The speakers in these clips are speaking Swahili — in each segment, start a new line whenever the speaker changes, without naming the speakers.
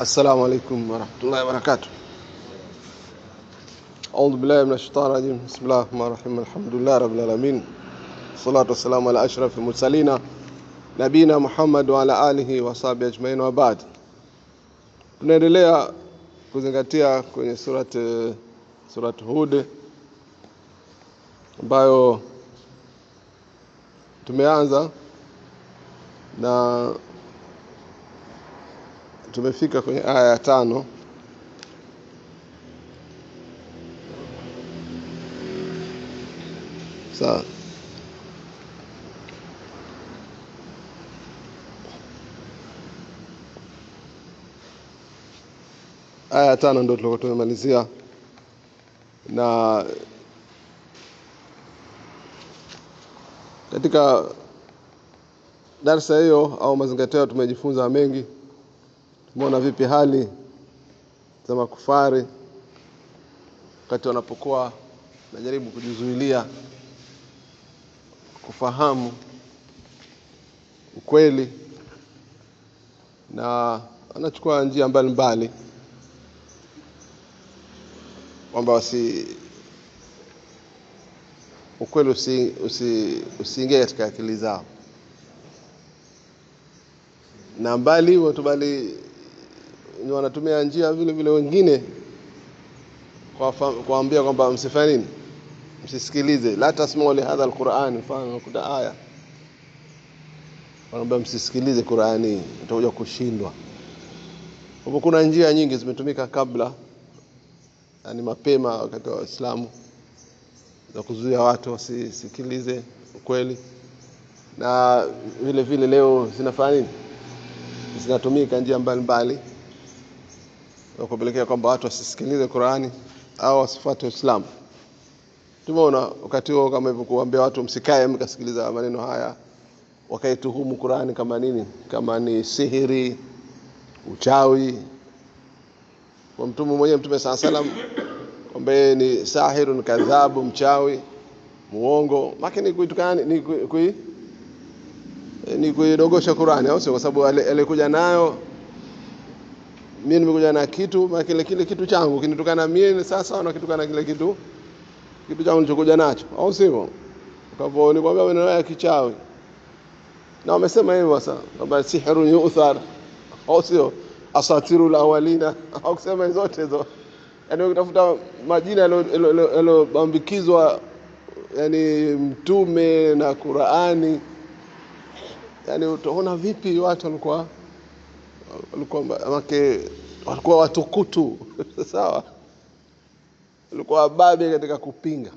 السلام عليكم ورحمة الله وبركاته. أعوذ بالله من الشيطان الرجيم. بسم الله الرحمن الرحيم. الحمد لله رب العالمين. الصلاة والسلام على أشرف المرسلين نبينا Muhammad wa ala alihi wa sahbihi ajmain wa baad. Tunaendelea kuzingatia kwenye surat Hud ambayo tumeanza na tumefika kwenye aya ya 5. Sawa. Aya 5 ndio tulikuwa tumemalizia, na katika darasa hiyo au mazingatio tumejifunza mengi. Tumeona vipi hali za makufari wakati wanapokuwa najaribu kujizuilia kufahamu ukweli, na anachukua njia mbalimbali kwamba ukweli usiingie katika akili zao, na mbali hivyo bali ni wanatumia njia vile vile wengine kuambia kwamba msifanye nini, msisikilize, la tasma'u li hadha alquran. Mfano kuna aya wanaambia msisikilize Qur'ani, utakuja kushindwa. Hapo kuna njia nyingi zimetumika kabla, yani mapema wakati wa Uislamu, za kuzuia watu wasisikilize ukweli, na vile vile leo zinafanya nini, zinatumika njia mbalimbali za kupelekea kwamba watu wasisikilize Qur'ani au wasifuate Uislamu. Tumeona wakati huo kama hivyo kuambia watu msikae mkasikiliza maneno haya, wakaituhumu Qur'ani kama nini, kama ni sihiri, uchawi. Kwa Mtume sallallahu alaihi wasallam kwamba ni sahirun kadhabu, mchawi, muongo, lakini kuitukana ni kuidogosha Qur'ani, au sio? Kwa sababu alikuja nayo, mimi nimekuja na kitu, na kile kitu changu kinitukana mimi, sasa na kitukana kile kitu changu nilichokuja nacho, au sio? Kwa hivyo ni kwamba maneno ya kichawi, na wamesema hivyo sasa kwamba sihrun yu'thar, au sio, asatirul awalina, au kusema zote hizo. Yani ukitafuta majina yalobambikizwa yani mtume na Qur'ani, yani utaona vipi watu walikuwa watukutu sawa, walikuwa babe katika kupinga,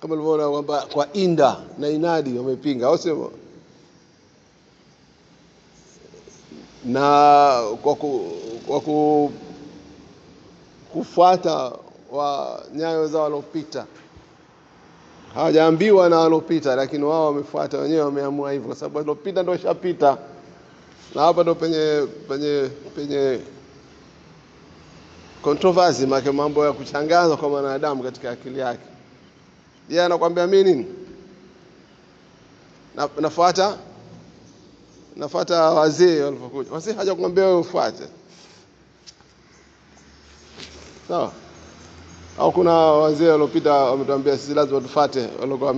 kama ulivyoona kwamba kwa inda na inadi wamepinga, au sio? Na kwa kufuata wa nyayo za walopita, hawajaambiwa na walopita, lakini wao wamefuata wenyewe, wameamua hivyo, kwa sababu walopita ndio shapita. Na hapa ndio penye controversy, mambo ya kuchangaza kwa wanadamu katika akili yake. Yeye anakuambia mimi nini, nafuata wazee walipokuja. Wazee haja kuambia wewe ufuate, sawa? Au kuna wazee waliopita wametuambia sisi lazima tufuate walikuwa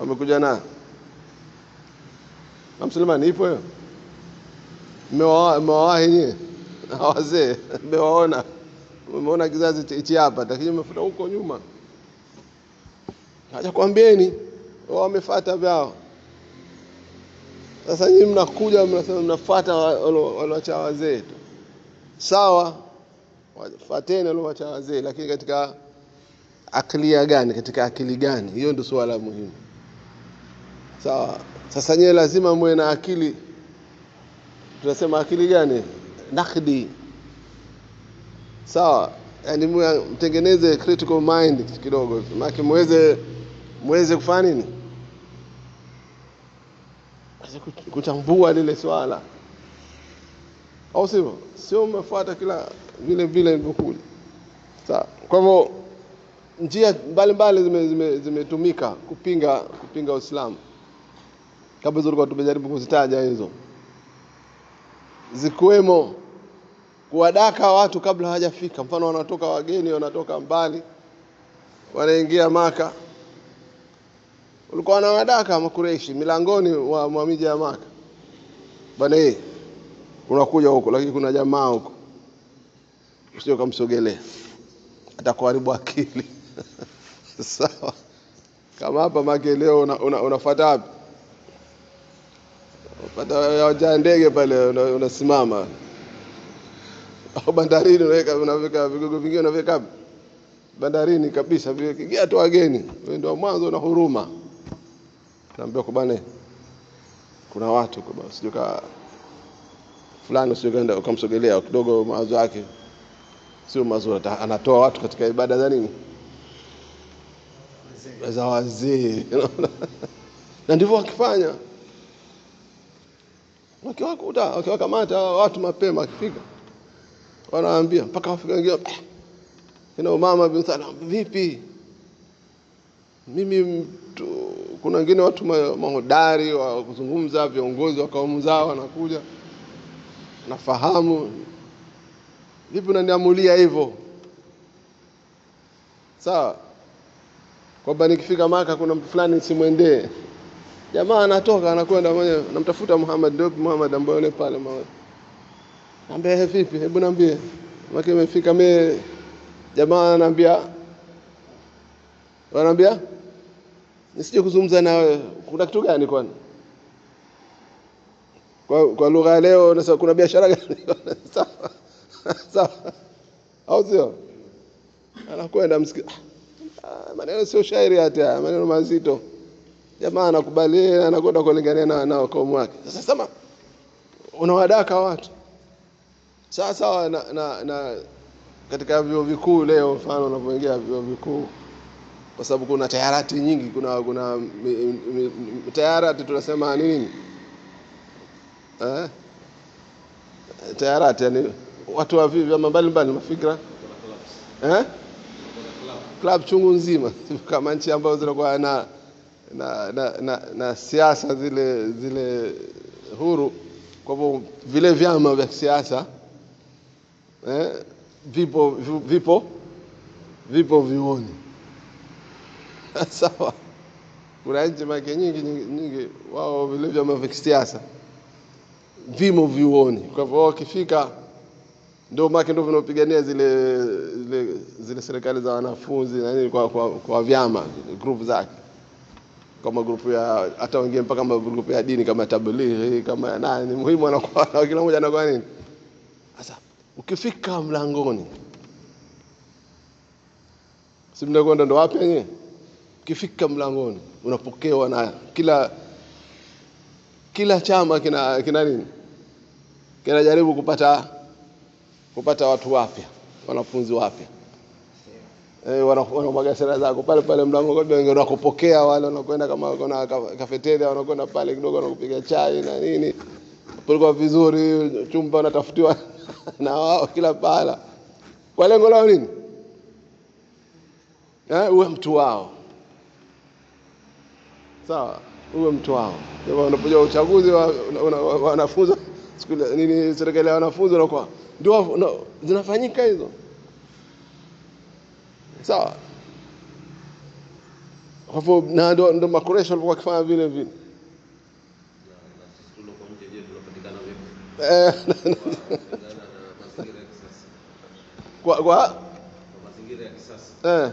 wamekuja na Msulmani. Ipo hiyo, mmewahi nyie wazee, mmeona kizazi hichi hapa, lakini mmefuata huko nyuma, haja kuambieni wao wamefuata vyao. Sasa nyinyi mnakuja mnasema mnafuata walioacha wazee tu, sawa, wafuateni walioacha wazee, lakini katika akili gani, katika akili gani? Hiyo ndio swala muhimu, sawa? Sasa nyinyi lazima muwe na akili. Tunasema akili gani? Nakdi, sawa? Yani mtengeneze critical mind kidogo, maana muweze kufanya nini, kuchambua lile swala, au sio mmefuata kila vile ilivyokuja, sawa? Kwa hivyo njia mbalimbali zimetumika kupinga Uislamu, kama hizo tulikuwa tumejaribu kuzitaja hizo. zikiwemo kuwadaka watu kabla hawajafika. Mfano wanatoka wageni, wanatoka mbali, wanaingia Maka, walikuwa wanawadaka Makureishi milangoni wa miji ya Maka. Bwana unakuja huko, lakini kuna jamaa huko, usije kumsogelea, atakuharibu akili. Sawa. Kama hapa Maka leo unafuata wapi? Unapata ndege pale, unasimama. Au bandarini unaweka vigogo vingine, unaweka bandarini kabisa, vikiingia tu wageni, wewe ndio mwanzo na huruma. Naambia kwa bwana, kuna watu kwa basi sio fulani, sio kaenda ukamsogelea kidogo, mawazo yake sio mazuri, anatoa watu katika ibada za nini, za wazee. Na ndivyo wakifanya, wakiwakamata watu mapema, akifika wanaambia mpaka wafika wengine, mama bin Salam, vipi? Mimi kuna wengine watu mahodari wa kuzungumza, viongozi wa kaumu zao wanakuja, nafahamu, vipi unaniamulia hivyo? Sawa, kwamba nikifika Maka kuna mtu fulani simwendee. Jamaa anatoka anakwenda mwenyewe, namtafuta Muhammad, ndio Muhammad ambaye yule pale mmoja. Naambia vipi, hebu niambie. Maka imefika mimi, jamaa ananiambia, nisije kuzungumza na wewe. Kuna kitu gani kwani? Kwa lugha leo nasema kuna biashara gani? Sawa. Sawa. Au sio? Anakwenda msikiti. Maneno sio shairi hata, maneno mazito. Jamaa anakubali, anakwenda kulingana na kaumu wake. Sasa sema unawadaka watu. Sasa na katika vyuo vikuu leo, mfano unapoingia vyuo vikuu, kwa sababu kuna tayarati nyingi, kuna tayarati tunasema nini? Tayarati yani watu wa vyama mbalimbali mafikra. Club chungu nzima, kama nchi ambazo zinakuwa na siasa zile huru. Kwa hivyo vile vyama vya siasa vipo vioni. Sawa. Kuna nchi nyingi wao vile vyama vya siasa vimo vioni. Kwa hivyo wakifika ndio Maka ndio vinapigania zile serikali za wanafunzi na nini kwa vyama, group zake. Kama grupu ya hata wengine mpaka kama grupu ya dini kama tablighi, kama nani, muhimu anakuwa kila mmoja anakuwa nini. Sasa ukifika mlangoni, si mnakwenda ndo wapi yenyewe? Ukifika mlangoni unapokewa na kila chama kina nini? Kinajaribu kupata watu wapya, wanafunzi wapya. Wanamwaga sera zako pale mlango, kwa wengine wanakupokea, wale wanakwenda kama kuna kafeteria, wanakwenda pale kidogo wanakupiga chai na nini. Kulikuwa vizuri, chumba unatafutiwa na wao kila pala. Kwa lengo lao nini? Uwe mtu wao. Sawa, uwe mtu wao. Ndio unapoja uchaguzi wanafunzi nini, serikali ya wanafunzi wanakuwa ndio zinafanyika hizo. Sawa. Kwa hivyo na ndio Makureishi walikuwa wakifanya vile. Kwa mazingira ya kisasa.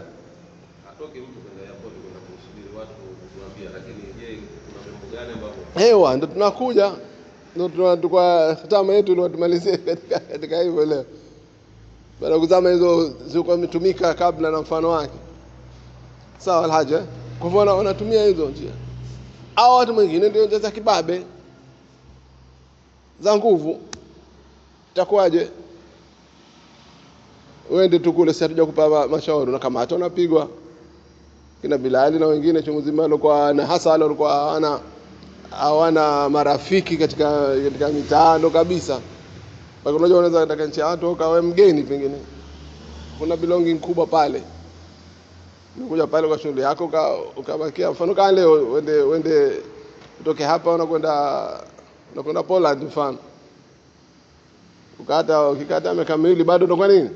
Atoke mtu kwenda airport kwenda kusubiri watu kuambia, lakini je, kuna mambo gani ambapo ndio tunakuja ndio kwa hatama yetu ndio tumalizie katika hivyo leo. Baada kuzama hizo zilikuwa zimetumika kabla na mfano wake. Sawa alhaja. Kwa hivyo wanatumia hizo njia. Hao watu wengine ndio za kibabe za nguvu. Itakuwaje? Uende tu kule, sasa tuja kupa mashauri na kama hata unapigwa. Kina Bilali na wengine chungu zima walikuwa na hasa wale walikuwa hawana marafiki katika mitaano kabisa. Bado unajua unaweza katika nchi ya watu ukawe mgeni, pengine kuna belonging kubwa pale. Unakuja pale kwa shughuli yako ukabakia, mfano kama leo uende utoke hapa unakwenda Poland mfano. Ukikata miaka miwili bado ndo kwa nini?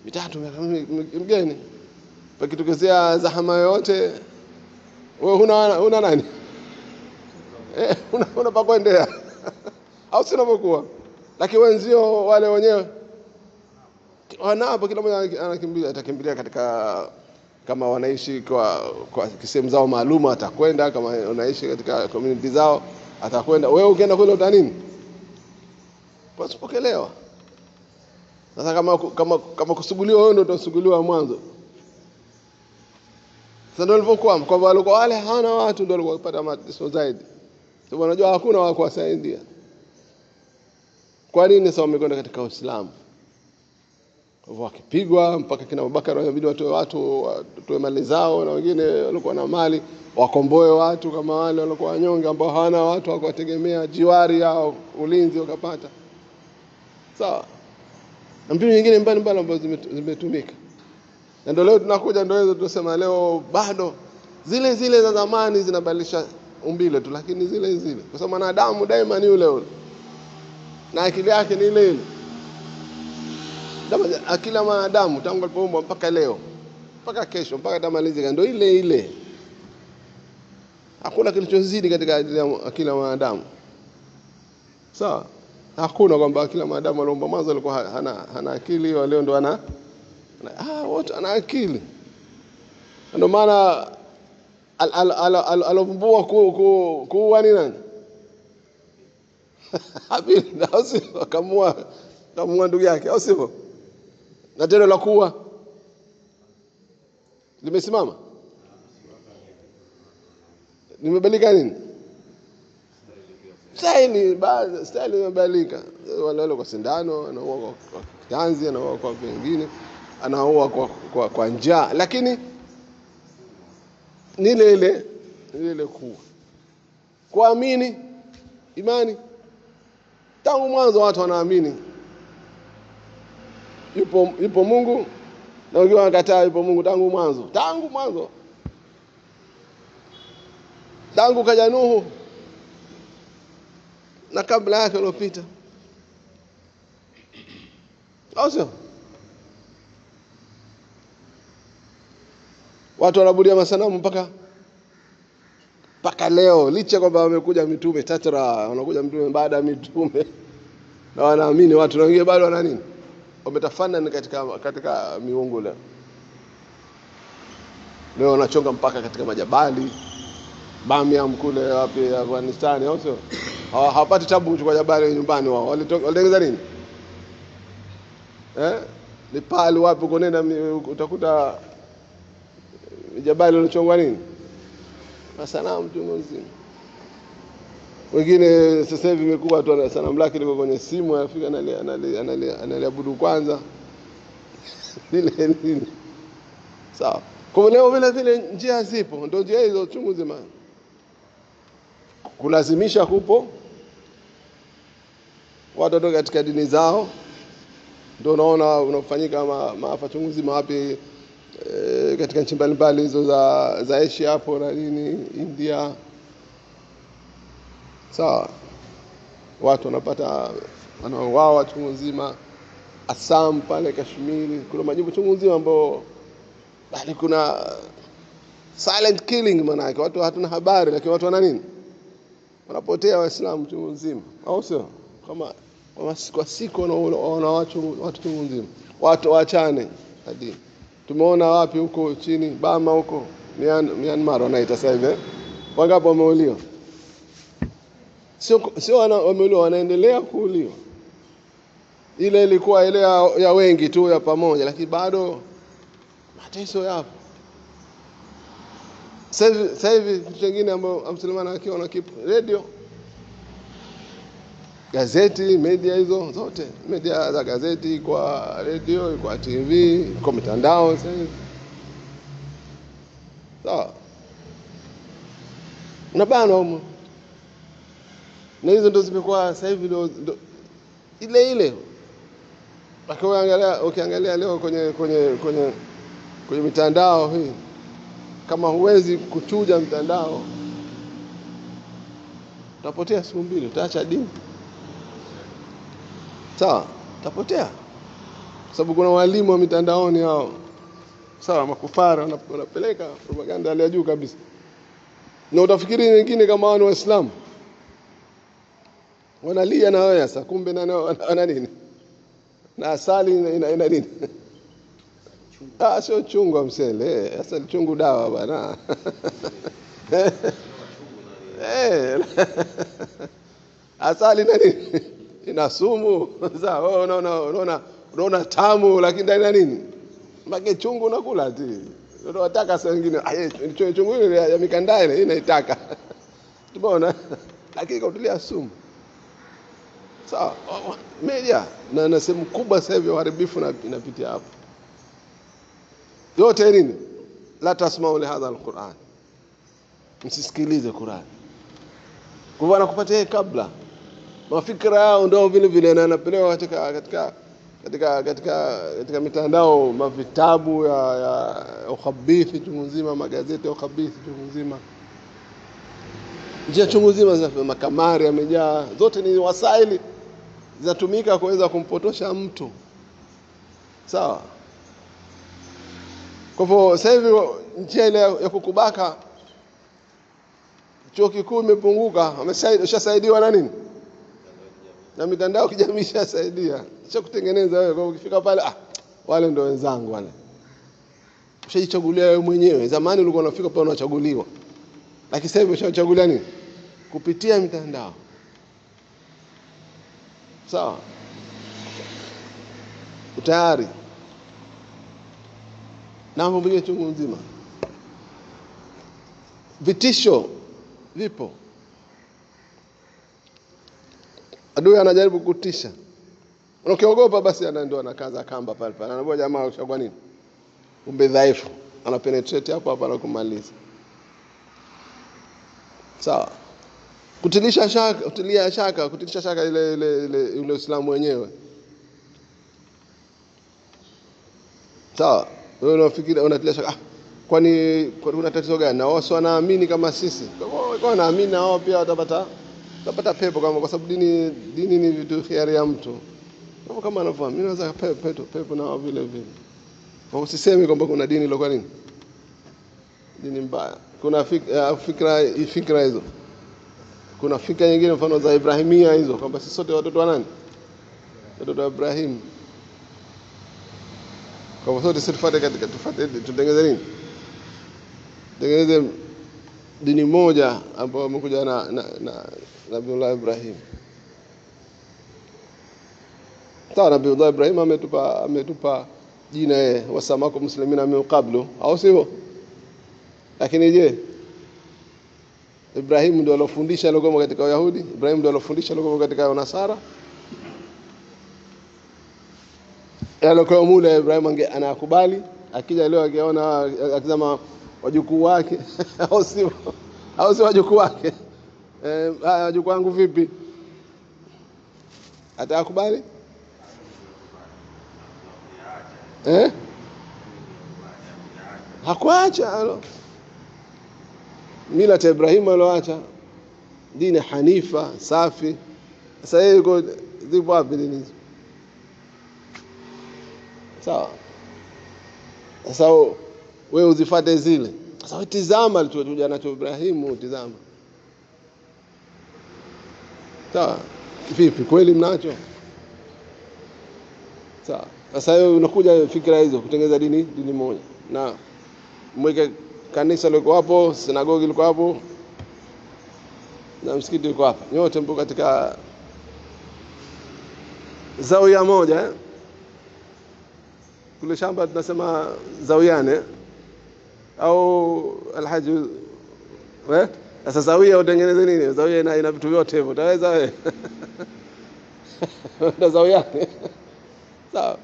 Mitatu mgeni. Pakitokezea zahama yoyote wewe huna nani? Una pa kwendea. Au sio unapokuwa? Lakini wenzio wale wenyewe wanapo, kila mmoja atakimbilia katika, kama wanaishi kwa sehemu zao maalum atakwenda, kama wanaishi katika community zao atakwenda. Wewe ukienda kule uta nini? Pasipokelewa. Sasa kama kusuguliwa wewe ndio utasuguliwa mwanzo. Sasa ndio ilivyokuwa kwa walikuwa wale hana watu ndio walikuwa kupata mateso zaidi. Sababu unajua hakuna wa kuwasaidia. Kwa nini sasa wamekwenda katika Uislamu? Wakipigwa mpaka kina Abubakar wanabidi watoe mali zao, na wengine walikuwa na mali wakomboe watu kama wale walikuwa wanyonge ambao hawana watu wa kuwategemea, jiwari yao ulinzi wakapata. Sawa. Na mbinu nyingine mbalimbali ambazo zimetumika. Na ndio leo tunakuja, ndio hizo tunasema leo bado zile za zamani zinabadilisha umbile tu, lakini zile kwa sababu wanadamu daima ni yule na akili yake ni ile. Akili ya mwanadamu tangu alipoumbwa mpaka leo mpaka kesho mpaka tamalizika ndio ile. Hakuna kilichozidi katika akili ya mwanadamu. Sawa? Hakuna kwamba akili ya mwanadamu aliomba mwanzo alikuwa hana akili, leo ndo wote ana akili. Ndio maana alovumbua kuua ni nani? Habili, au sio? Kamua ndugu yake, au sio? Na tendo la kuua limesimama. Limebadilika nini? Style imebadilika. Wale kwa sindano, anaua kwa kitanzi, anaua kwa vingine, anaua kwa njaa, lakini ni ile kuamini imani. Tangu mwanzo watu wanaamini yupo Mungu, na wengine wanakataa yupo Mungu tangu mwanzo. Tangu kaja Nuhu na kabla yake iliyopita. Au sio? Watu wanabudia masanamu mpaka leo, licha kwamba wamekuja mitume tatra, wanakuja mitume baada ya mitume, na wanaamini watu, na wengine bado wana nini? Wametafana katika miungu leo. Leo wanachonga mpaka katika majabali Bamiam kule wapi Afghanistan, au sio? Hawapati tabu kuchukua jabali nyumbani wao. Walitengeza nini? Ni pale wapi uko nenda utakuta jabali linachongwa nini? Masanamu tu mzima. Wengine sasa hivi imekuwa tu sanamu lake liko kwenye simu, afika analiabudu kwanza. Nini? Sawa. Kwa leo vile njia zipo, ndio njia hizo chungu zima. Kulazimisha kupo watu katika dini zao, ndio unaona unafanyika maafa chungu zima wapi katika nchi mbalimbali hizo za Asia hapo na nini, India. Sawa. Watu wanauawa chungu nzima. Assam pale Kashmiri kuna majimbo chungu nzima ambao bali kuna silent killing, maana yake watu hatuna habari, lakini watu wana nini? Wanapotea Waislamu chungu nzima, au sio? Kama kwa siku wana watu chungu nzima. Watu waachane hadi tumeona wapi huko chini Bama huko Myanmar wanaita sasa hivi wangapi wameuliwa? Sio wameuliwa, wanaendelea kuuliwa. Ile ilikuwa ile ya wengi tu ya pamoja, lakini bado mateso yapo. Sasa hivi kitu kingine ambao Mslimana akiwa na radio, gazeti, media hizo zote, media za gazeti, kwa radio, kwa TV, kwa mitandao sasa hivi. Sawa. Unabana huko. Na hizo ndo zimekuwa sasa hivi ndo ile. Ukiangalia leo kwenye mitandao hii, kama huwezi kuchuja mtandao utapotea siku mbili, utaacha dini. sawa, tapotea. Sababu kuna walimu wa mitandaoni hao, sawa, makufara wanapeleka propaganda ya juu kabisa. Na utafikiri wengine kama wao ni Waislamu. Wanalia na wewe sasa, kumbe na nini? Na asali ina nini? Sio chungu msele, asali chungu dawa bwana. Asali nini? Ina sumu. Sasa wewe unaona tamu lakini ndani ya nini? Mbaki chungu unakula tu. Ndio wataka saa nyingine, chungu ile ya mikanda ile inaitaka. Tumeona? Lakini kautulia sumu. Sawa, media na sehemu kubwa sasa hivi uharibifu inapitia hapo. Yote nini? La tasma'u li hadha alquran. Msisikilize Qur'an. Kwa hivyo anakupatia kabla. Mafikra yao ndio vile vile na anapelewa katika mitandao, mavitabu ya ukhabithi chungu nzima, magazeti ya ukhabithi chungu nzima. Njia chungu nzima za makamari yamejaa, zote ni wasaili zinatumika kuweza kumpotosha mtu. Sawa? Kwa hivyo sasa hivi njia ile ya kukubaka chuo kikuu imepunguka, umeshasaidiwa na nini? Na mitandao kijamii ishasaidia. Acha kutengeneza wewe, kwa ukifika pale wale ndio wenzangu wale. Ushajichagulia wewe mwenyewe. Zamani ulikuwa unafika pale unachaguliwa. Lakini sasa hivi ushachagulia nini? Kupitia mitandao. Sawa? Utayari. Na mambo mengi chungu nzima. Vitisho vipo. Adui anajaribu kutisha. Unakiogopa basi ndio anakaza kamba pale pale. Anaambia jamaa ushakuwa nini? Umbe dhaifu. Ana penetrate hapo na kumaliza. Sawa. Kutilisha shaka ile Uislamu wenyewe. Sawa. Wewe unafikiri unatilia shaka, kwani kuna tatizo gani? Na wao wanaamini kama sisi. Kwa wanaamini na wao pia watapata pepo, kama kwa sababu dini ni vitu khiari ya mtu. Kama anafahamu, mimi naweza pepo na wao vile vile. Kwa usiseme kwamba kuna dini ile kwa nini? Dini mbaya. Kuna fikra hizo. Kuna fikra nyingine mfano za Ibrahimia hizo, kwamba sisi sote watoto wa nani? Watoto wa Ibrahim. Kwa sababu sisi tufuate tutengeneze nini? Tengeneze dini moja ambayo amekuja na Nabii Ibrahim. Sawa, Nabii Ibrahim ametupa jina wasamakum muslimina min qablu, au sio? Lakini je, Ibrahim ndio alofundisha lugha katika Wayahudi? Ibrahim ndio alofundisha lugha katika Wanasara? Alikuwa mule Ibrahim anakubali, akija leo akiona akisema wajukuu wake au si wajukuu wake, wajukuu wangu vipi? Atakubali? Hakuacha mila ya Ibrahim, aloacha dini hanifa safi. Sasa yeye yuko zipo wapi dini? Sawa. Sasa wewe uzifuate zile. Sasa wewe tizama alichokuja nacho Ibrahimu, tizama. Sawa. Vipi kweli mnacho? Sawa. Sasa wewe unakuja fikra hizo kutengeneza dini moja. Na mweke kanisa liko hapo, sinagogi liko hapo, na msikiti liko hapo. Nyote mpo katika zawia moja. Kule shamba tunasema zawiane au alhaji. Sasa zawia utengeneze nini? Zawia ina vitu vyote hivyo. Utaweza wewe? Ndio zawiane. Sawa.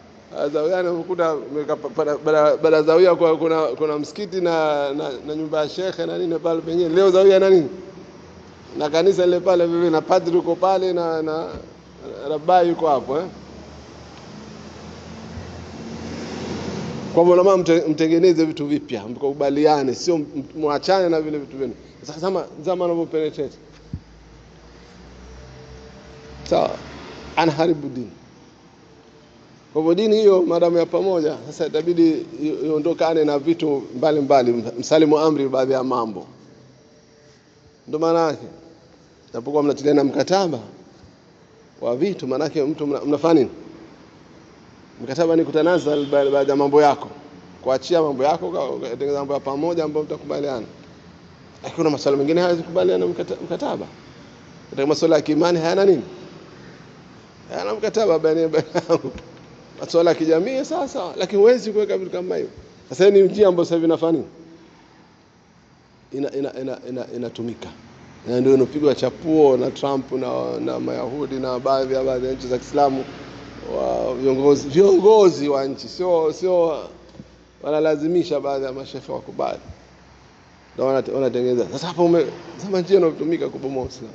Zawiane ukuta baada zawia kuna msikiti na nyumba ya shekhe na nini pale penyewe. Leo zawia na nini? Na kanisa lile pale vile, na padri uko pale na rabai yuko hapo Kwa maana mtengeneze vitu vipya, mkubaliane, sio muachane na vile vitu vyenu. Sasa zama anavyopenetrate. Sawa, anaharibu dini. Kwa hivyo dini hiyo maadamu ya pamoja, sasa itabidi iondokane na vitu mbalimbali, msalimu amri baadhi ya mambo. Ndio maana yake napokuwa mnatiliana mkataba wa vitu, maana yake mtu mnafanya nini? Mkataba ni kutanazal baada ya mambo yako, kuachia mambo yako, kutengeneza mambo ya pamoja ambayo mtakubaliana. Lakini kuna masuala mengine hayakubaliana mkataba. Katika masuala ya kiimani hayana nini? Hayana mkataba baina yangu. Masuala ya kijamii sasa, lakini huwezi kuweka vitu kama hivyo. Sasa ni njia ambayo sasa hivi inafanya inatumika. Na ndio inopigwa chapuo na Trump na Mayahudi na baadhi ya nchi za Kiislamu, wa viongozi wa nchi, sio wanalazimisha baadhi ya mashehe wakubali. Ndio wanatengeneza. Sasa hapo sasa njia inayotumika kubomoa Uislamu.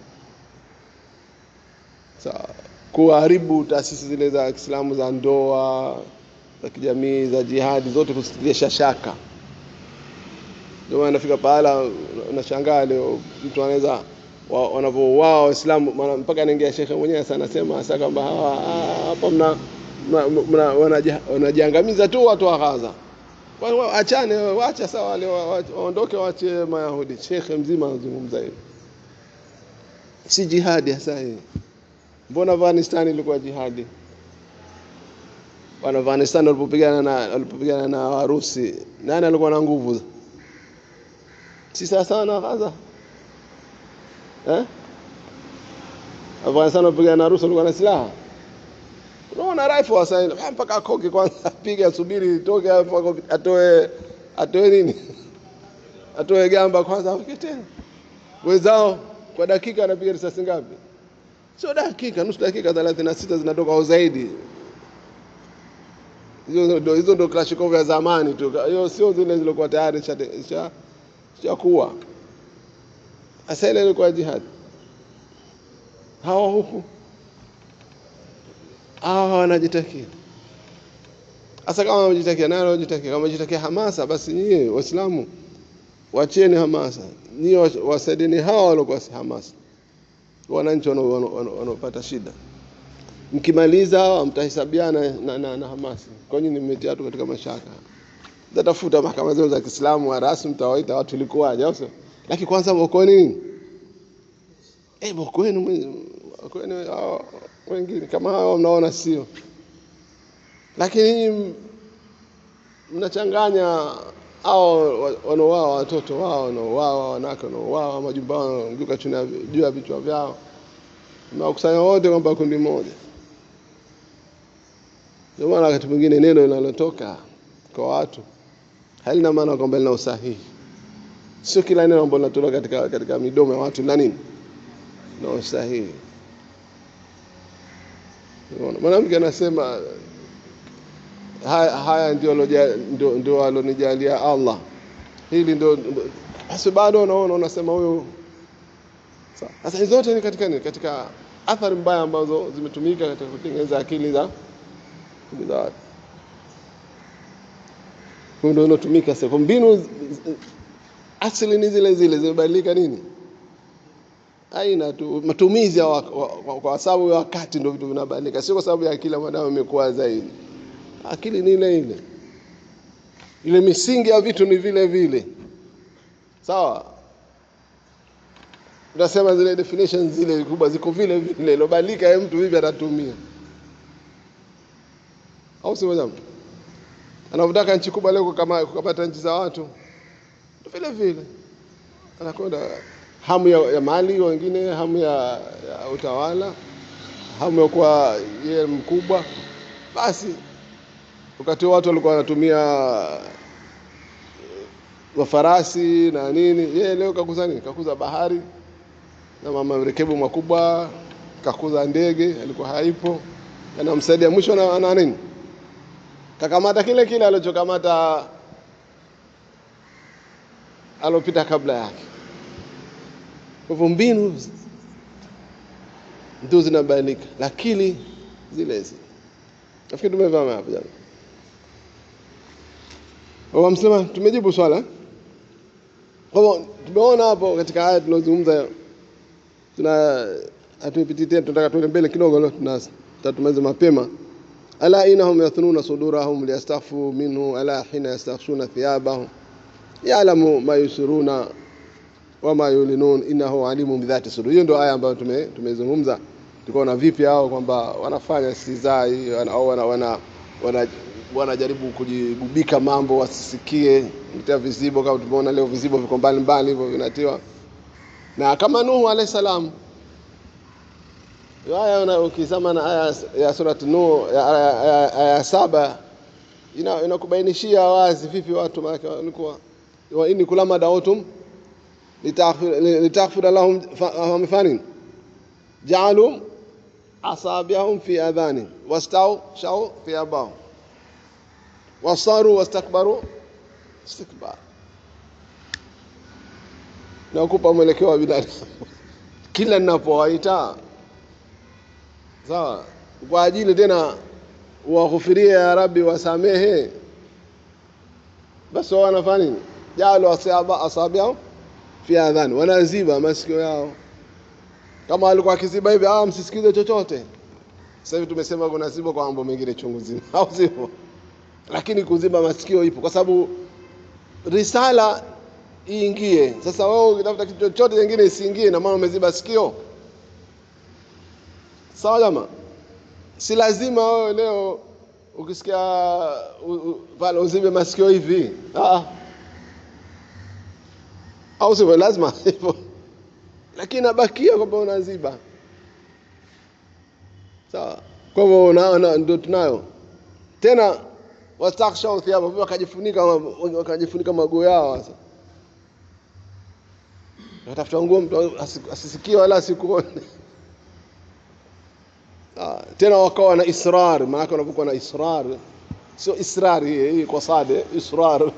Sasa kuharibu taasisi zile za Kiislamu za ndoa, za kijamii, za jihadi, zote kusitilia shaka. Ndio maana nafika pahala unashangaa leo mtu anaweza wanapouao Waislamu, mpaka anaingia shekhe mwenyewe sana anasema hasa kwamba hapa wanajiangamiza tu watu wa Gaza. Achane, waacha sawa leo, waondoke, waache Mayahudi. Shekhe mzima anazungumza hivi. Si jihadi hasa hii. Mbona Afghanistan ilikuwa jihadi? Wana Afghanistan walipopigana na Warusi, nani alikuwa na nguvu? Si sasa na Gaza. Afghanistan walipopigana na Warusi walikuwa na silaha. Unaona rifle wasa mpaka akoke kwanza, piga subiri itoke hapo, atoe nini? Atoe gamba kwanza afike tena. Wenzao kwa dakika anapiga risasi ngapi? Sio dakika, nusu dakika 36 zinatoka au zaidi. Hizo ndo Kalashnikov ya zamani tu. Hiyo sio zile zilizokuwa tayari kuwa. Asile ilikuwa jihad. Hawa huku wanajitakia. Asa kama wanajitakia nani wanajitakia? Kama wanajitakia hamasa, basi nyie Waislamu wacheni hamasa. Nyie wasaidini hawa waliokuwa si hamasa. Wananchi wanapata shida. Mkimaliza mtahesabiana na hamasi. Kwa nini mmetia watu katika mashaka? Mtatafuta mahakama zao za Kiislamu wa rasmi, mtawaita watu ilikuwaje au sio? Lakini kwanza mwokoeni nini? Mwokoeni wengine kama hao mnaona sio. Lakini mnachanganya hao wanaoao watoto wao, wanaoao wanawake, wanaoao majumba yao, nguka juu ya vichwa vyao. Mnakusanya wote kwamba kundi moja. Ndio maana wakati mwingine neno linalotoka kwa watu halina maana kwamba lina usahihi. Sio kila neno ambalo linatoka katika midomo ya watu na nini? Na usahihi. Mwanamke anasema haya ndio alonijalia Allah. Hili ndio basi bado unaona unasema huyo. Sasa hizo zote ni katika nini? Katika athari mbaya ambazo zimetumika katika kutengeneza akili za watu. Ndio unatumika sasa. Mbinu asili ni zile zimebadilika nini? Aina tu matumizi kwa sababu ya wakati ndio vitu vinabadilika, sio kwa sababu ya akili mwanadamu imekuwa zaidi. Akili ni ile misingi ya vitu ni vile. Sawa? Tunasema zile definitions zile kubwa ziko vile. Lobadilika mtu vipi atatumia? Au sio jambo? Anataka nchi kubwa leo kama kupata nchi za watu. Vile. Anakwenda hamu ya mali, wengine hamu ya utawala, hamu ya kuwa yeye mkubwa. Basi wakati watu walikuwa wanatumia wafarasi na nini, yeye leo kakuza nini? Kakuza bahari na marekebu makubwa, kakuza ndege alikuwa haipo, anamsaidia mwisho ana nini? Kakamata kile alichokamata alopita kabla yake. Kwa hivyo mbinu ndio zinabadilika, lakini zile. Nafikiri tumefahamu hapo jana. Kwa msema tumejibu swala. Kwa hivyo tumeona hapo katika aya tunazungumza, hatuipiti tena, tunataka tuende mbele kidogo leo, tunatumaliza mapema. ala innahum yathnuna sudurahum liyastaghfu minhu ala hina yastaghshuna thiyabahum ya'lamu ma yusiruna wa ma yulinun innahu alimun bidhati sudur. Hiyo ndio aya ambayo tumezungumza. Tukaona vipi hao kwamba wanafanya istizai au wanajaribu kujigubika mambo wasisikie, mtia vizibo kama tumeona leo vizibo viko mbali hivyo vinatiwa. Na kama Nuhu alayhi salam, aya ukisema na aya ya surati Nuh aya 7 inakubainishia wazi vipi watu walikuwa wa inni kulama da'utum litaghfir lahum famfanin ja'alu asabiahum fi adhani wasta'u fi abahum wasaru wastakbaru istikbar. Na kupa mwelekeo wa binadamu kila ninapowaita sawa kwa ajili tena waghfirie ya Rabbi wasamehe, basi wanafanya nini? Jalo asabiao fi adhan, wanaziba masikio yao. Kama alikuwa akiziba hivi msisikize chochote. Sasa hivi tumesema kuna ziba kwa mambo mengine chungu zima au sivyo, lakini kuziba masikio ipo kwa sababu risala iingie. Sasa wewe ukitafuta kitu chochote kingine isiingie, na maana umeziba sikio. Sawa jamaa, si lazima wewe leo ukisikia pale uzibe masikio hivi au sivyo, lazima hivyo, lakini nabakia kwamba unaziba. Sawa, kwa hivyo unaona ndio tunayo tena wastakhshaw thiyaba, wakajifunika mago yao. Sasa natafuta nguo mtu asisikie wala asikuone. Tena wakawa na israr, maana wanapokuwa na israr, sio israr hii kwa sade, israr.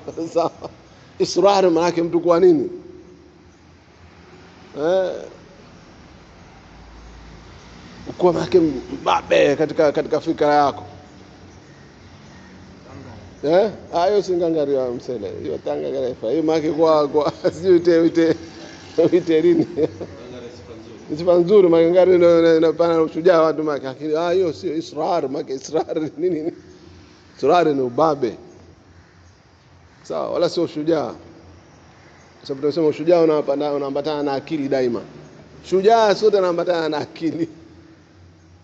Israr maana yake mtu kwa nini uko maana mbabe katika fikra yako. Hayo singangari ya msele hiyo tanga garefa hiyo maana kwa sio ite lini sifa nzuri magangari na pana ushujaa watu maki, lakini hiyo sio israr. Maki israr nini? Israr ni ubabe, sawa, wala sio ushujaa. Sababu tunasema ushujaa unaambatana na akili daima. Shujaa sote anaambatana na akili,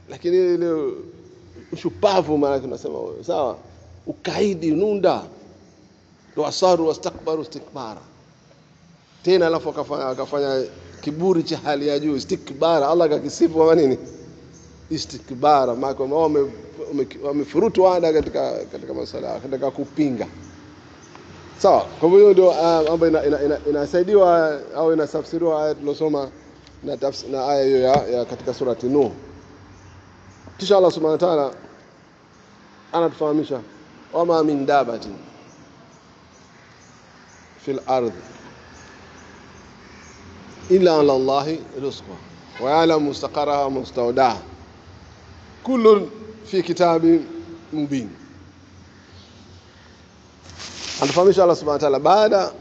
lakini ile ushupavu maana tunasema sawa, ukaidi nunda wasaru wastakbaru istikbara. Tena alafu akafanya kiburi cha hali ya juu, istikbara. Allah akakisifu kwa nini istikbara? Maana wamefurutu ada katika masala, katika kupinga. Sawa, kwa hivyo ndio ambayo inasaidiwa au inatafsiriwa aya tulosoma na aya hiyo ya katika surati Nuh. Kisha Allah subhanahu wa ta'ala anatufahamisha wama min dabatin fil ardh illa ala Allahi rizquha wa ya'lamu mustaqarraha wa mustawdaha kullun fi kitabin mubin. Anafahamisha Allah subhanahu wa ta'ala baada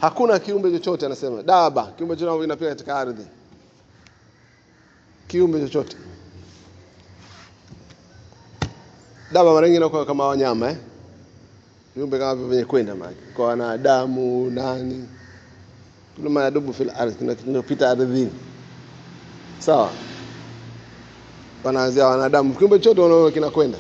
hakuna kiumbe chochote, anasema daba, kiumbe chochote kinapita katika ardhi, kiumbe chochote. Daba mara nyingi inakuwa kama wanyama viumbe kama vyenye kwenda maji kwa wanadamu nani, kuna madubu fil ardhi kinapita ardhini, sawa, wanaanzia wanadamu, kiumbe chochote wanaona kinakwenda.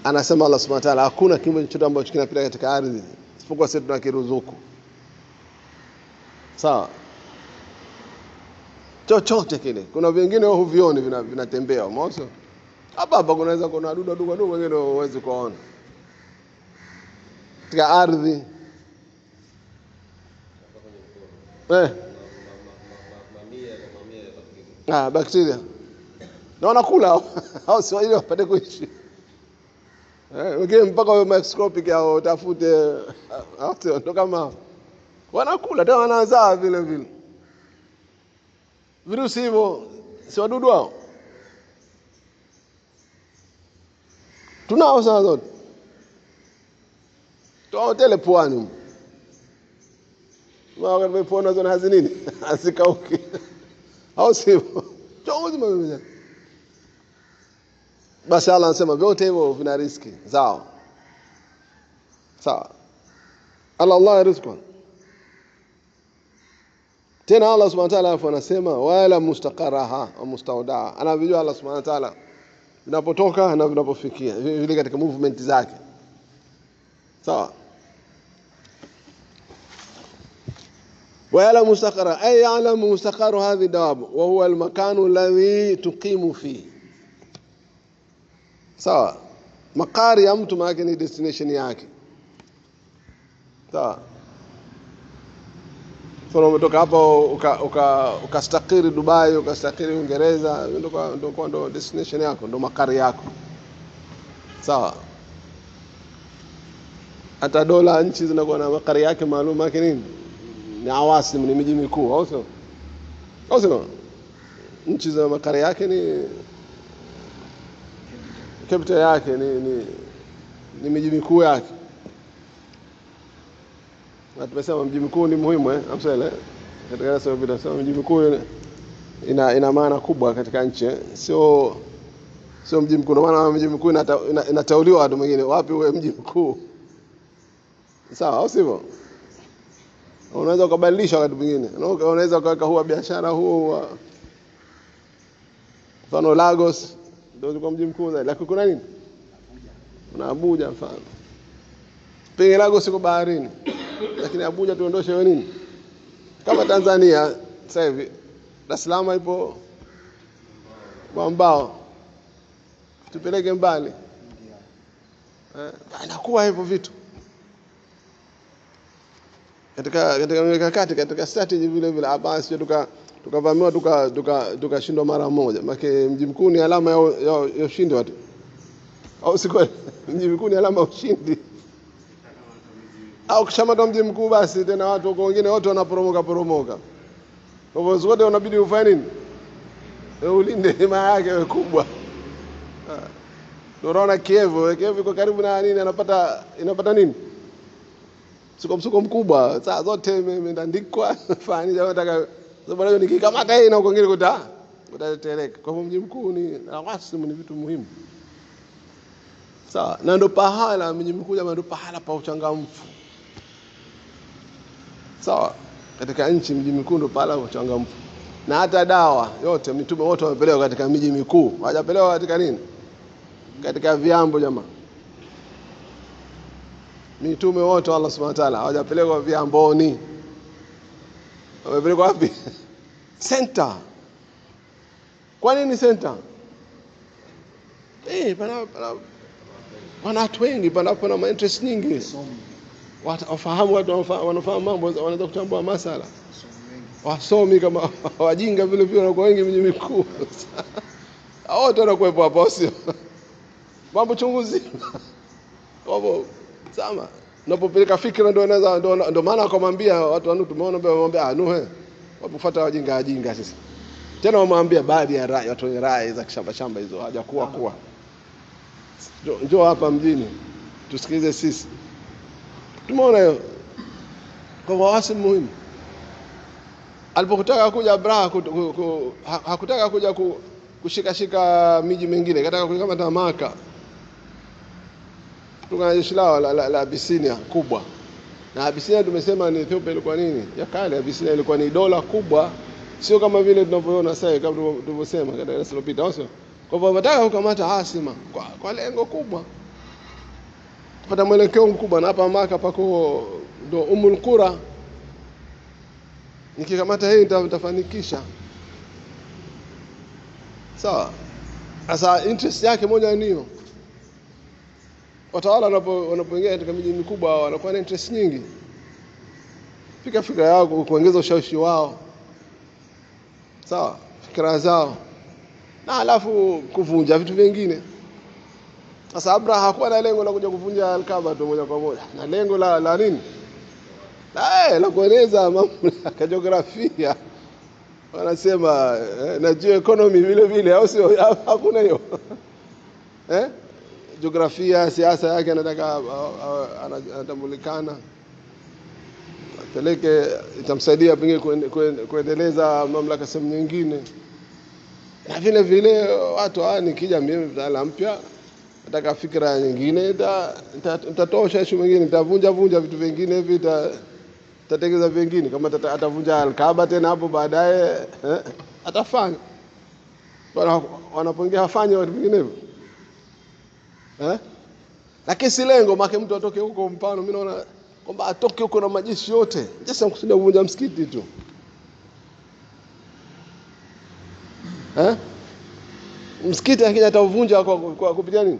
Anasema Allah subhanahu wa ta'ala hakuna kiumbe chochote ambacho kinapita katika ardhi isipokuwa sisi tunakiruzuku, sawa, chochote kile. Kuna vingine huvioni vinatembea moto hapa kunaweza kuna wadudu wengine huwezi kuona katika ardhi. Bakteria na wanakula hao, sio ile wapate kuishi. Wengine mpaka wa microscopic au tafute after ndo kama wanakula tena wanazaa vile vile. Virusi hivyo si wadudu hao tunao sana zote. Tuotele pwani. Wakati pwani zona hazinini asikauki. Au sivyo? chungu zima vimejaa. Basi Allah anasema vyote hivyo vina riziki zao. Sawa. Allah rizqan. Tena Allah subhanahu wa ta'ala anasema wala mustaqaraha wa mustawdaa. Anavijua Allah subhanahu wa ta'ala vinapotoka na vinapofikia vile katika movement zake. Sawa. ويعلم مستقر أي يعلم مستقر هذه الدواب وهو المكان الذي تقيم فيه. sawa. Makari ya mtu maana ni destination yake. Sawa. Sasa umetoka hapo ukastakiri Dubai, ukastakiri Uingereza, ndio destination yako, ndio makari yako. Sawa. Hata dola nchi zinakuwa na makari yake maalum yake nini? Ni awasim, ni miji mikuu, au sio? Au sio? Nchi za makari yake ni capital yake ni miji mikuu yake. Na tumesema mji mkuu ni muhimu amsele. Katika sababu tunasema mji mkuu ina maana kubwa katika nchi. Sio mji mkuu, maana mji mkuu inatauliwa watu wengine, wapi uwe mji mkuu. Sawa, au sivyo? Unaweza kubadilisha wakati mwingine. Unaweza kuweka huwa biashara huo mfano Lagos ndio kwa mji mkuu zaidi. Lakini kuna nini? Kuna Abuja mfano. Pengine Lagos iko baharini. Lakini Abuja tuondoshe wewe nini? Kama Tanzania sasa hivi Dar es Salaam ipo Mwambao. Tupeleke mbali. Inakuwa hivyo vitu. Katika mikakati, katika strategy vile vile hapa sio tukavamiwa tukashindwa mara moja. Maana mji mkuu ni alama ya ushindi watu. Au siko mji mkuu ni alama ya ushindi. Au kishamata mji mkuu basi tena watu wako wengine wote wanaporomoka. Kwa hivyo zote unabidi ufanye nini? Ulinde hema yake kubwa. Unaona Kiev iko karibu na nini inapata nini? Msuko mkubwa. Saa zote imeandikwa fani jamaa nataka sababu leo nikikamata yeye na uko ngine utatereka. Kwa hivyo mji mkuu ni awasimu, ni vitu muhimu. Sawa, na ndo pahala mji mkuu jamaa ndo pahala pa uchangamfu. Sawa, katika nchi mji mkuu ndo pahala pa uchangamfu. Na hata dawa yote mitume wote wamepelekwa katika miji mikuu. Hawajapelekwa katika nini? Katika viambo jamaa. Mitume wote Allah Subhanahu wa ta'ala hawajapelekwa viamboni. Wamepelekwa wapi? Center. Kwa nini center? Pana watu wengi, pana interest nyingi. Wafahamu watu wanafahamu mambo, wanaweza kutambua masala. Wasomi kama wajinga vile vile wanakuwa wengi miji mikuu. Wote wanakuwepo hapo sio? Mambo chunguzi. Hapo sama. Unapopeleka fikra ndio maana akamwambia watu wanu tumeona wamwambia Nuhe wapufuata wajinga sasa. Tena wamwambia baadhi ya rai watu wenye rai za shamba hizo hajakuwa. Njoo hapa mjini tusikilize sisi. Tumeona hiyo. Kwa wasi muhimu. Alipotaka kuja Abraha hakutaka kuja kushika miji mingine, kataka kuikamata Maka. Tukana jeshi lao la Abyssinia kubwa. Na Abyssinia tumesema ni Ethiopia ilikuwa nini? Ya kale Abyssinia ilikuwa ni dola kubwa, sio kama vile tunavyoona sasa kama tulivyosema katika darasa lililopita, sio? Kwa hivyo wanataka kukamata Asima kwa lengo kubwa. Kupata mwelekeo mkubwa, na hapa Maka pako ndo Umul Qura. Nikikamata hii nitafanikisha. Sawa. Sasa interest yake moja ni hiyo. Watawala wanapoingia katika miji mikubwa wanakuwa na interest nyingi. Fikra yao kuongeza ushawishi wao. Sawa, fikra zao. Na alafu kuvunja vitu vingine. Sasa Abraha hakuwa na lengo la kuja kuvunja Al-Kaaba tu moja kwa moja. Na lengo la nini? La kueleza mamlaka jiografia. Wanasema na geoeconomy vile vile, au sio? Hakuna hiyo. Jiografia, siasa yake anataka anatambulikana. Peleke itamsaidia pengine kuendeleza mamlaka sehemu nyingine. Na vile vile watu nikija mimi mtaala mpya, nataka fikra nyingine, nitatoa shashi mwingine, nitavunja vitu vingine hivi, tategeza vingine. Kama atavunja Al-Kaaba tena hapo baadaye atafanya. Wanapoingia hafanye watu vingine hivyo. Lakini si lengo make mtu atoke huko. Mfano mimi naona kwamba atoke huko na majeshi yote, just kusudia kuvunja msikiti tu. Msikiti akija atavunja kwa kupitia nini?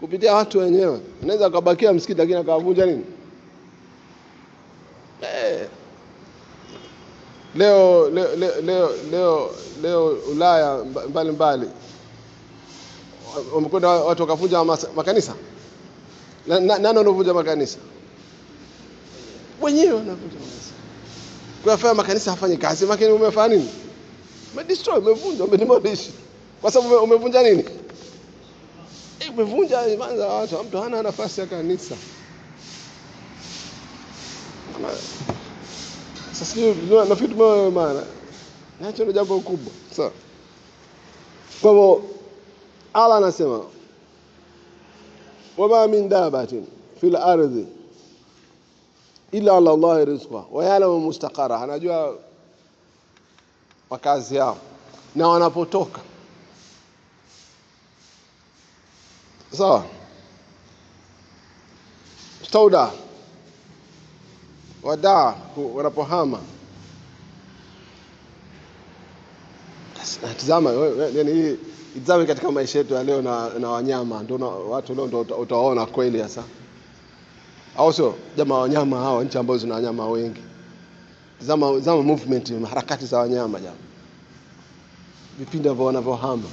Kupitia watu wenyewe. Unaweza kubakia msikiti lakini akavunja nini? Leo Ulaya mbali wamekwenda watu wakavunja makanisa. Nani anavunja makanisa? Wenyewe wanavunja makanisa. Kwa fanya makanisa hafanyi kazi, makini umefanya nini? Umedestroy, umevunja, umedemolish. Kwa sababu umevunja nini? Umevunja imani za watu. Mtu hana nafasi ya kanisa. Sasa nafikiri maana nacho ni jambo kubwa. Sawa. Kwa hivyo Allah anasema wama min dabatin fil ardi illa ala Allah rizqa wa ya'lamu mustaqarra, anajua makazi yao na wanapotoka. Sawa. Stauda wadaa wanapohama. Tazama yani hii itazame katika maisha yetu ya leo na wanyama, ndio watu leo ndio utaona kweli hasa. Au sio? Jamaa wanyama hawa nchi ambazo zina wanyama wengi. Tazama movement, harakati za wanyama jamaa. Vipindi ambavyo wanavyohama.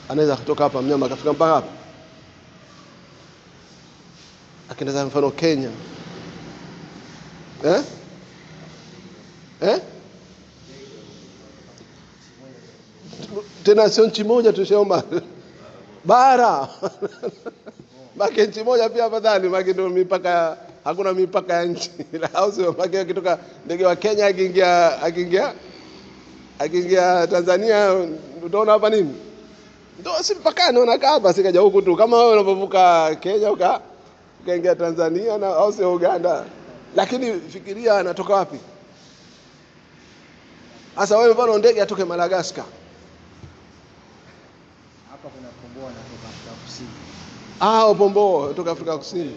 Anaweza kutoka hapa mnyama akafika mpaka hapa. Akienda mfano Kenya. Tena sio nchi moja tushaomba. Bara. Baki nchi moja pia afadhali, baki ndio mipaka, hakuna mipaka ya nchi. Au sio? Baki kitoka ndege wa Kenya akiingia Tanzania, utaona hapa nini? Ndio si mpakani, unakaa hapa sikaja huku tu. Kama wewe unapovuka Kenya ukaingia Tanzania na au sio Uganda. Lakini fikiria anatoka wapi? Sasa wewe mfano ndege atoke Madagascar.
Hapa kuna Pomboa anatoka Afrika Kusini.
Pomboa kutoka Afrika Kusini.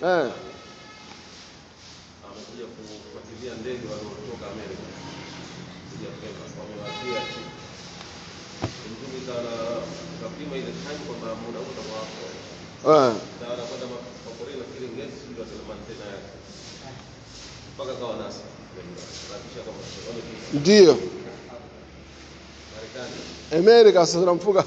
Amekuja kufuatilia ndege waliotoka Amerika. Kuja kwa wamewatia chini. Mzungu sana kapima ile time kwamba muda wote wako. Dawa kwenda maporeni kile ngezi ndio atamantena yake. Mpaka kawa nasi. Kisha kama
ndio
Marekani.
Amerika sasa tunamfuga.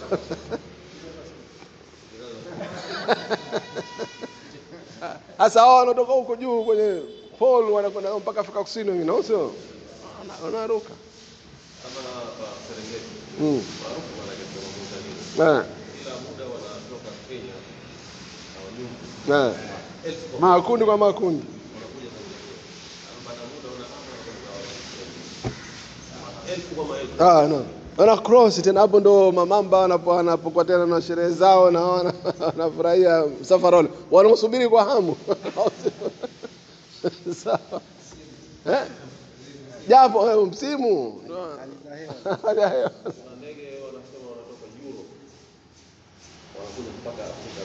Sasa hao wanatoka huko juu kwenye pole wanakwenda mpaka Afrika Kusini wengine, sio? Wanaruka.
Kama hapa Serengeti. Maarufu wanaleta muzani. Kila muda wanatoka Kenya na wanyumbu.
Makundi kwa makundi.
Wanakuja baada muda wanaama
no. Wana cross tena hapo ndo mamamba wanapokuwa tena na sherehe zao na wanafurahia safari. Wanasubiri kwa hamu. Sawa. Japo msimu
ndege wanasema wanatoka Europe. Wanakuja mpaka Afrika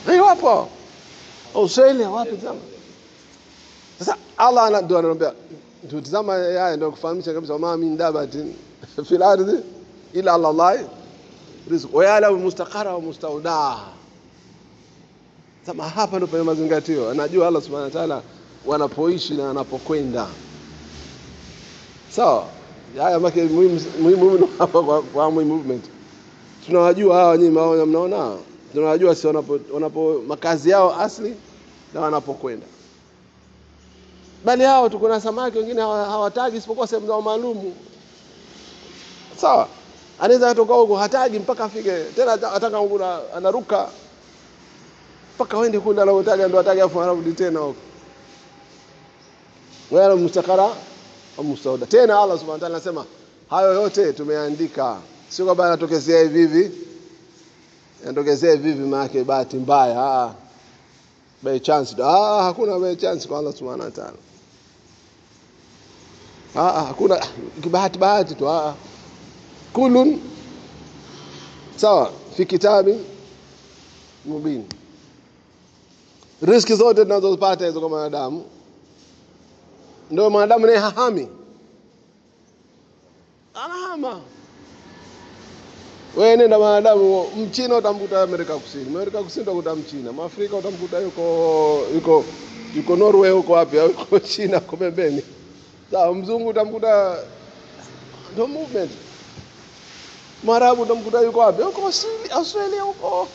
Kusini.
Wapo. Australia wapi tena? Sasa Allah ndio ananiambia tutazama haya ndio kufahamisha kabisa wama min dabatin fil ardi illa ala Allah rizq wa ya'lamu mustaqarra wa mustawdaa. Sasa hapa ndio penye mazingatio. Anajua Allah Subhanahu wa Ta'ala wanapoishi na wanapokwenda. Sawa? Haya make muhimu hapa kwa movement. Tunawajua hawa nyinyi hao mnaona? Tunawajua si wanapo makazi yao asli na wanapokwenda. Bali hao tuko na samaki wengine hawatagi isipokuwa sehemu zao maalum. Sawa? Anaweza kutoka huko hatagi mpaka afike. Tena ataka huko anaruka mpaka wende kule anaotaga ndo atage afu anarudi tena huko. Wala mstakara wa mustauda. Tena Allah subhanahu wa ta'ala anasema hayo yote tumeandika, sio kwamba yanatokezea hivi hivi. Yanatokezea hivi hivi maana bahati mbaya, by chance. Hakuna by chance kwa Allah subhanahu wa ta'ala. Hakuna bahati tu. Kulun sawa fi kitabi mubin. Riziki zote tunazopata hizo kama wanadamu, ndio mwanadamu naye hahami, anahama. Wewe nenda mwanadamu, Mchina utamkuta Amerika Kusini, Amerika Kusini utakuta Mchina, Mwafrika utamkuta yuko Norway, huko wapi, au yuko China kwa pembeni. Sawa, mzungu utamkuta, ndio movement. Mwarabu utamkuta yuko wapi, huko Australia huko.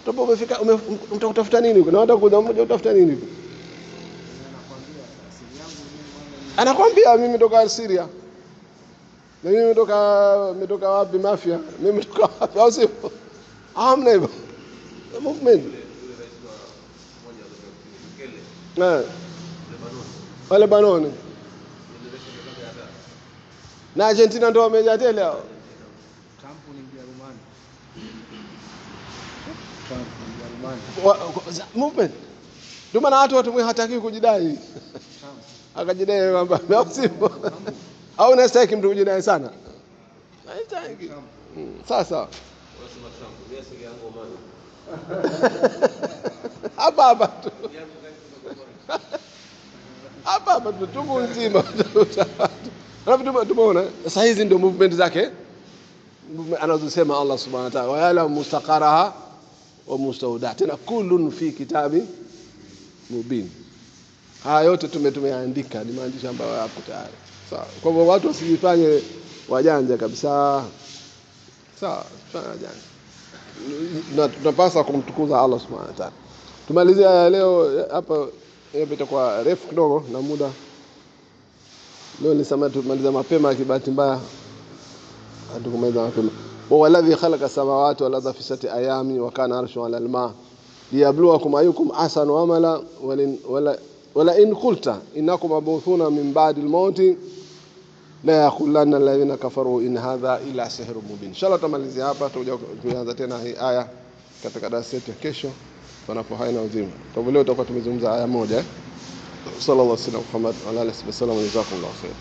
Topo umefika, utafuta nini huko? Na utakuja mmoja utafuta nini huko? Anakuambia mimi kutoka Syria. Na mimi nimetoka wapi, Mafia. Mimi nimetoka wapi, au sio? Hamna hivyo. Movement. Lebanon. Na Argentina ndio wamejatele hao.
Trump ni Mjerumani. Trump ni Mjerumani.
Movement. Ndio maana watu hataki kujidai. Akajidai kwamba msipo. Au unastahili mtu kujidai sana. Haitaki. Sasa.
Unasema Trump, mimi sio yangu Omani.
Hapa tu. Hapa tu tungu nzima. Alafu tumeona sasa hizi ndio movement zake anazosema Allah subhanahu wa ta'ala, wa yala mustaqaraha wa mustauda, tena kullun fi kitabi mubin. Haya yote tumeandika, ni maandishi ambayo yapo tayari. Sawa. Kwa hivyo watu wasijifanye wajanja kabisa. Sawa, wajanja. Na tunapaswa kumtukuza Allah subhanahu wa ta'ala. Tumalizia leo hapa, itakuwa refu kidogo na muda. Leo nilisema tumaliza mapema, kibahati mbaya hatukumaliza mapema. Wa alladhi khalaqa samawati wal arda fi sittati ayami wa kana arshuhu 'ala al-ma' liyabluwakum ayyukum ahsanu amala wala in qulta innakum mabuthuna min ba'di al-maut la yaqulanna alladhina kafaru in hadha illa sihrun mubin. Inshallah tutamalizia hapa, tutaanza tena hii aya katika darasa yetu ya kesho panapo haina uzima. Kwa leo tutakuwa tumezungumza aya moja. Sallallahu alaihi wasallam Muhammad wa alihi wasallam, jazakumullahu khair.